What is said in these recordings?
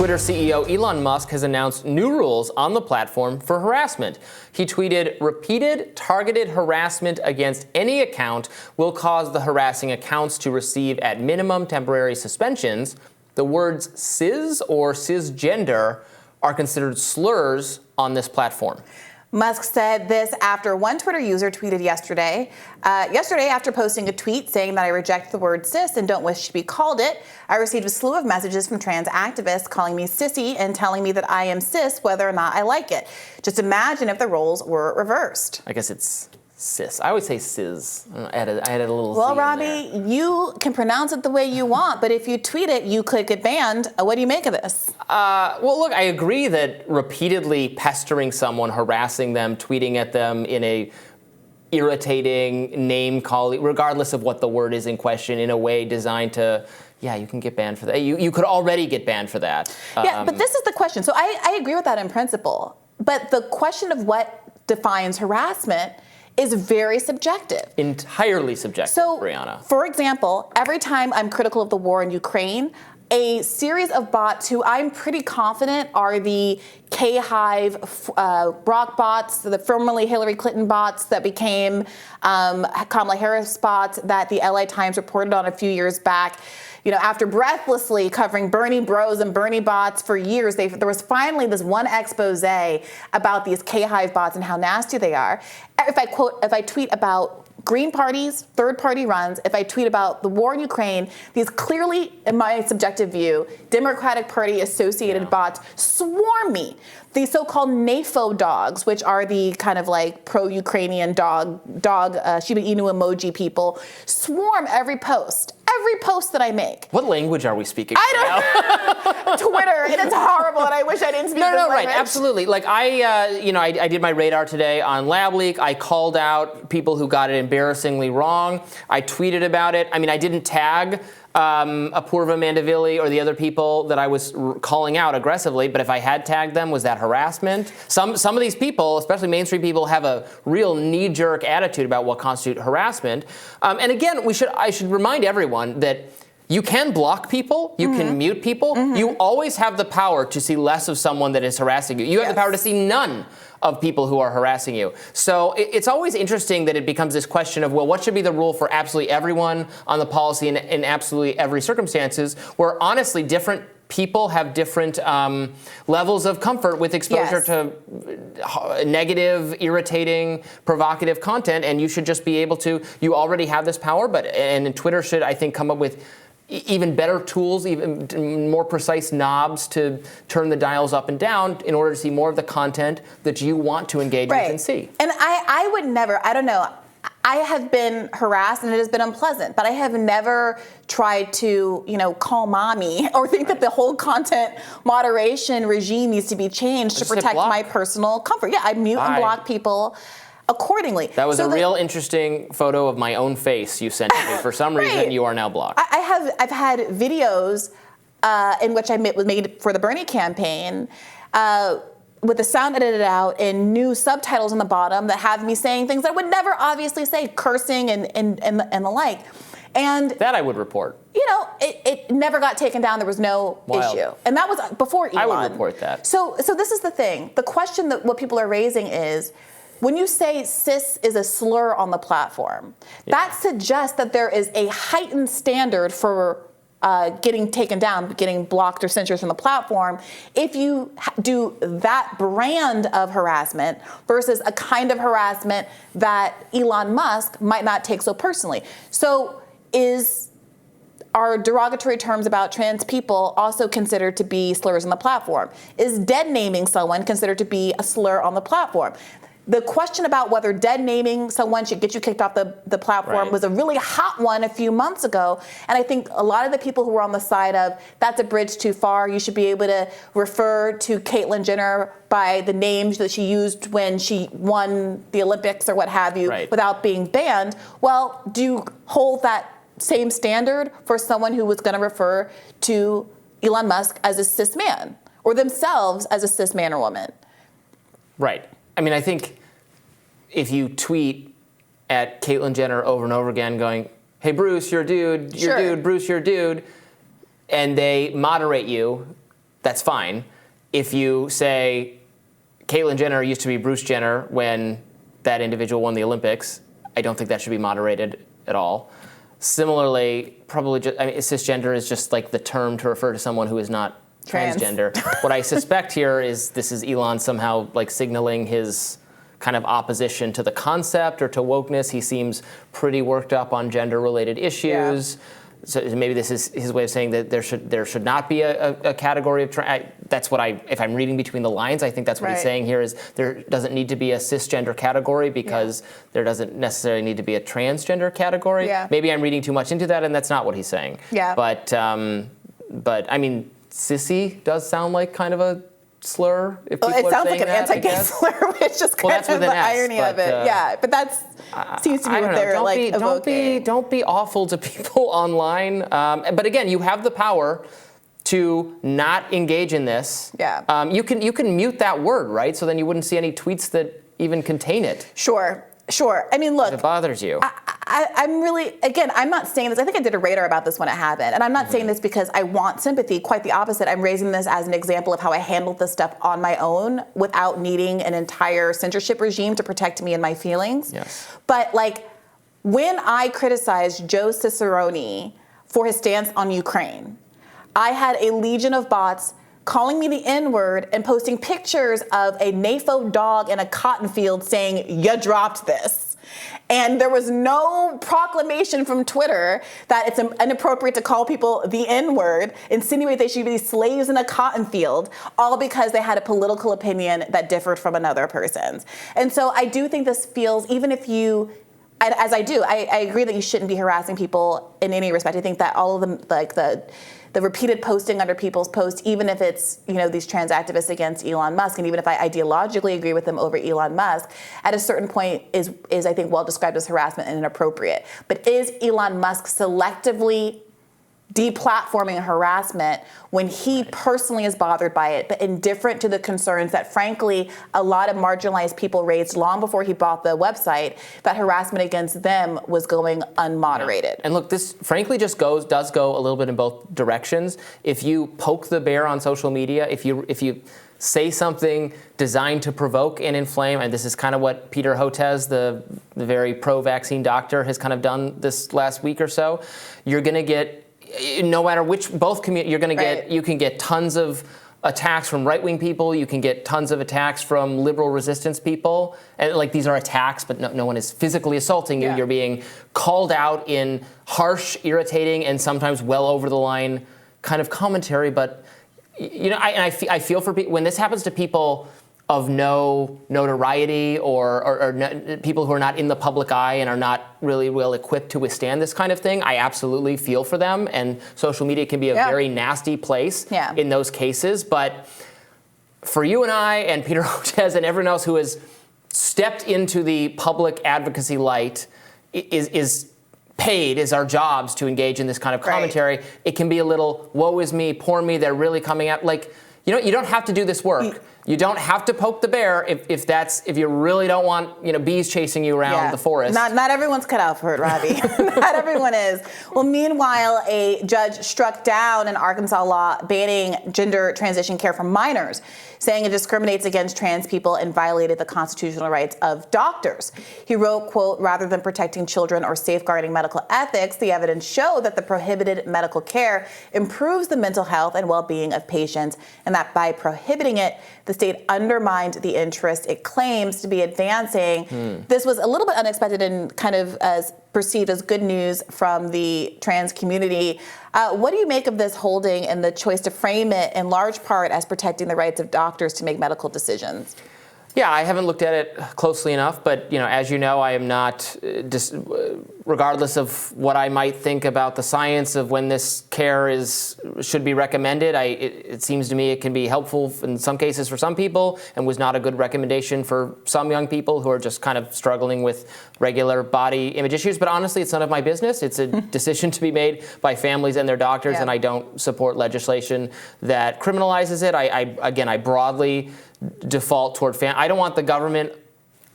Twitter CEO Elon Musk has announced new rules on the platform for harassment. He tweeted, "Repeated targeted harassment against any account will cause the harassing accounts to receive at minimum temporary suspensions. The words cis or cisgender are considered slurs on this platform." Musk said this after one Twitter user tweeted yesterday after posting a tweet saying that I reject the word cis and don't wish to be called it. I received a slew of messages from trans activists calling me sissy and telling me that I am cis whether or not I like it. Just imagine if the roles were reversed. I guess it's cis. I always say cis. I added a little Well, Z in Robbie, there. you can pronounce it the way you want, but if you tweet it, you could get banned. What do you make of this? Well, look, I agree that repeatedly pestering someone, harassing them, tweeting at them in a irritating, name-calling, regardless of what the word is in question, in a way designed to, yeah, you can get banned for that. You could already get banned for that. Yeah, but this is the question. So I agree with that in principle. But the question of what defines harassment is very subjective. Entirely subjective, Brianna. For example, every time I'm critical of the war in Ukraine, a series of bots who I'm pretty confident are the K-Hive Brock bots, the formerly Hillary Clinton bots that became Kamala Harris bots that the LA Times reported on a few years back. You know, after breathlessly covering Bernie bros and Bernie bots for years, there was finally this one expose about these K-Hive bots and how nasty they are. If I tweet about Green parties, third-party runs, if I tweet about the war in Ukraine, these clearly, in my subjective view, Democratic Party-associated bots swarm me. These so-called NAFO dogs, which are the kind of like pro-Ukrainian dog Shiba Inu emoji people, swarm every post that I make. What language are we speaking I don't know. Twitter, and it's horrible, and I wish I didn't speak this language. Right, absolutely. Like I did my radar today on Lab Leak. I called out people who got it embarrassingly wrong. I tweeted about it. I mean, I didn't tag Apurva Mandavili or the other people that I was calling out aggressively, but if I had tagged them, was that harassment? Some of these people, especially mainstream people, have a real knee-jerk attitude about what constitutes harassment. And again, I should remind everyone that you can block people, you can mute people, you always have the power to see less of someone that is harassing you. You have the power to see none of people who are harassing you. So it's always interesting that it becomes this question of, well, what should be the rule for absolutely everyone on the policy in absolutely every circumstances, where honestly different people have different levels of comfort with exposure to negative, irritating, provocative content, and you should just be able to, you already have this power, and Twitter should, I think, come up with even better tools, even more precise knobs to turn the dials up and down in order to see more of the content that you want to engage with and see. And I would never, I don't know, I have been harassed and it has been unpleasant, but I have never tried to, call mommy or think that the whole content moderation regime needs to be changed to protect my personal comfort. Yeah, I mute and block people accordingly. That was a real interesting photo of my own face you sent to me. For some reason, you are now blocked. I've had videos in which I made for the Bernie campaign with the sound edited out and new subtitles on the bottom that have me saying things I would never obviously say, cursing and the like. And that I would report. It never got taken down. There was no issue. And that was before Elon. I would report that. So this is the thing. The question that what people are raising is, when you say cis is a slur on the platform, that suggests that there is a heightened standard for getting taken down, getting blocked or censored from the platform, if you do that brand of harassment versus a kind of harassment that Elon Musk might not take so personally. So are derogatory terms about trans people also considered to be slurs on the platform? Is dead naming someone considered to be a slur on the platform? The question about whether dead naming someone should get you kicked off the platform was a really hot one a few months ago. And I think a lot of the people who were on the side of, that's a bridge too far, you should be able to refer to Caitlyn Jenner by the names that she used when she won the Olympics or what have you without being banned. Well, do you hold that same standard for someone who was going to refer to Elon Musk as a cis man or themselves as a cis man or woman? Right. I mean, I think if you tweet at Caitlyn Jenner over and over again going, hey, Bruce, you're a dude, you're a dude, Bruce, you're a dude, and they moderate you, that's fine. If you say Caitlyn Jenner used to be Bruce Jenner when that individual won the Olympics, I don't think that should be moderated at all. Similarly, probably cisgender is just like the term to refer to someone who is not transgender. What I suspect here is this is Elon somehow like signaling his kind of opposition to the concept or to wokeness. He seems pretty worked up on gender-related issues. Yeah. So maybe this is his way of saying that there should not be a category of that's what if I'm reading between the lines, I think that's what he's saying here is there doesn't need to be a cisgender category because there doesn't necessarily need to be a transgender category. Yeah. Maybe I'm reading too much into that, and that's not what he's saying. Yeah. But I mean, sissy does sound like kind of a slur. If people it sounds like an that, anti-gay slur, which is kind of the irony of it. Yeah, but that's seems to be what they're evoking. Don't be awful to people online. But again, you have the power to not engage in this. Yeah. You can mute that word, right? So then you wouldn't see any tweets that even contain it. Sure. I mean, look. If it bothers you. I'm really, again, I'm not saying this. I think I did a radar about this when it happened. And I'm not saying this because I want sympathy. Quite the opposite. I'm raising this as an example of how I handled this stuff on my own without needing an entire censorship regime to protect me and my feelings. Yes. But like, when I criticized Joe Cicerone for his stance on Ukraine, I had a legion of bots calling me the N-word and posting pictures of a NAFO dog in a cotton field saying, "You dropped this." And there was no proclamation from Twitter that it's inappropriate to call people the N-word, insinuate they should be slaves in a cotton field, all because they had a political opinion that differed from another person's. And so I do think this feels, even if you, as I do, I agree that you shouldn't be harassing people in any respect. I think that all of them, like the repeated posting under people's posts, even if it's, these trans activists against Elon Musk, and even if I ideologically agree with them over Elon Musk, at a certain point is I think well described as harassment and inappropriate. But is Elon Musk selectively deplatforming harassment when he personally is bothered by it, but indifferent to the concerns that, frankly, a lot of marginalized people raised long before he bought the website, that harassment against them was going unmoderated? And look, this frankly just does go a little bit in both directions. If you poke the bear on social media, if you say something designed to provoke and inflame, and this is kind of what Peter Hotez, the very pro-vaccine doctor, has kind of done this last week or so, you're going to get, no matter which, both community, you're going to get, you can get tons of attacks from right-wing people, you can get tons of attacks from liberal resistance people, and like these are attacks, but no one is physically assaulting you. You're being called out in harsh, irritating, and sometimes well over the line kind of commentary. But I feel for people when this happens to people of no notoriety or people who are not in the public eye and are not really well equipped to withstand this kind of thing. I absolutely feel for them, and social media can be a very nasty place in those cases. But for you and I and Peter Hotez and everyone else who has stepped into the public advocacy light, is our jobs to engage in this kind of commentary. It can be a little woe is me, poor me, they're really coming out. Like, you don't have to do this work. You don't have to poke the bear if you really don't want bees chasing you around the forest. Not everyone's cut out for it, Robbie. Not everyone is. Well, meanwhile, a judge struck down an Arkansas law banning gender transition care for minors, saying it discriminates against trans people and violated the constitutional rights of doctors. He wrote, quote, "Rather than protecting children or safeguarding medical ethics, the evidence showed that the prohibited medical care improves the mental health and well-being of patients, and that by prohibiting it, the state undermined the interest it claims to be advancing." This was a little bit unexpected and kind of perceived as good news from the trans community. What do you make of this holding and the choice to frame it in large part as protecting the rights of doctors to make medical decisions? Yeah, I haven't looked at it closely enough, but as you know, I am not, regardless of what I might think about the science of when this care should be recommended, it seems to me it can be helpful in some cases for some people and was not a good recommendation for some young people who are just kind of struggling with regular body image issues. But honestly, it's none of my business. It's a decision to be made by families and their doctors, and I don't support legislation that criminalizes it. I broadly default toward I don't want the government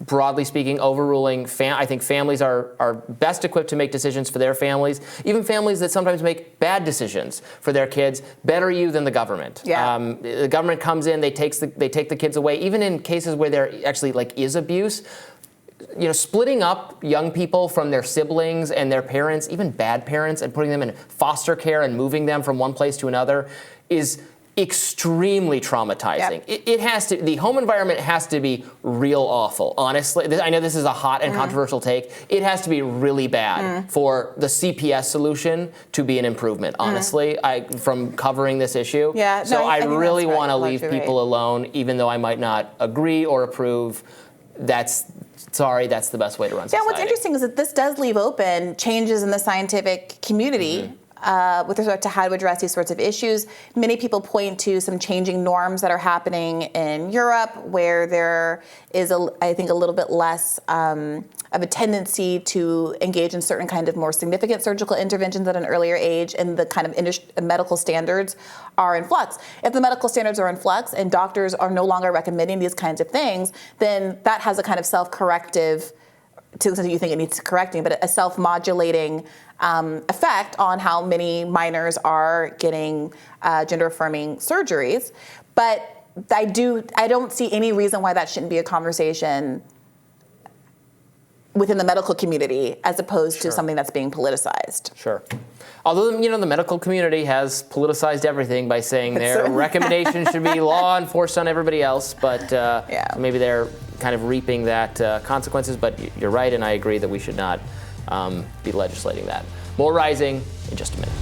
broadly speaking, overruling. I think families are best equipped to make decisions for their families. Even families that sometimes make bad decisions for their kids, better you than the government. Yeah. The government comes in, they take the kids away. Even in cases where there actually is abuse, splitting up young people from their siblings and their parents, even bad parents, and putting them in foster care and moving them from one place to another is extremely traumatizing. Yep. The home environment has to be real awful, honestly. I know this is a hot and controversial take. It has to be really bad for the CPS solution to be an improvement, honestly, from covering this issue. Yeah, so I really want to leave largely people alone, even though I might not agree or approve. That's the best way to run society. Yeah, what's interesting is that this does leave open changes in the scientific community with respect to how to address these sorts of issues. Many people point to some changing norms that are happening in Europe, where there is, I think, a little bit less of a tendency to engage in certain kind of more significant surgical interventions at an earlier age, and the kind of medical standards are in flux. If the medical standards are in flux and doctors are no longer recommending these kinds of things, then that has a kind of self-corrective, to the extent you think it needs correcting, but a self-modulating effect on how many minors are getting gender-affirming surgeries. But I don't see any reason why that shouldn't be a conversation within the medical community as opposed to something that's being politicized. Sure. Although, the medical community has politicized everything by saying their recommendations should be law enforced on everybody else, but maybe they're kind of reaping that consequences. But you're right, and I agree that we should not be legislating that. More Rising in just a minute.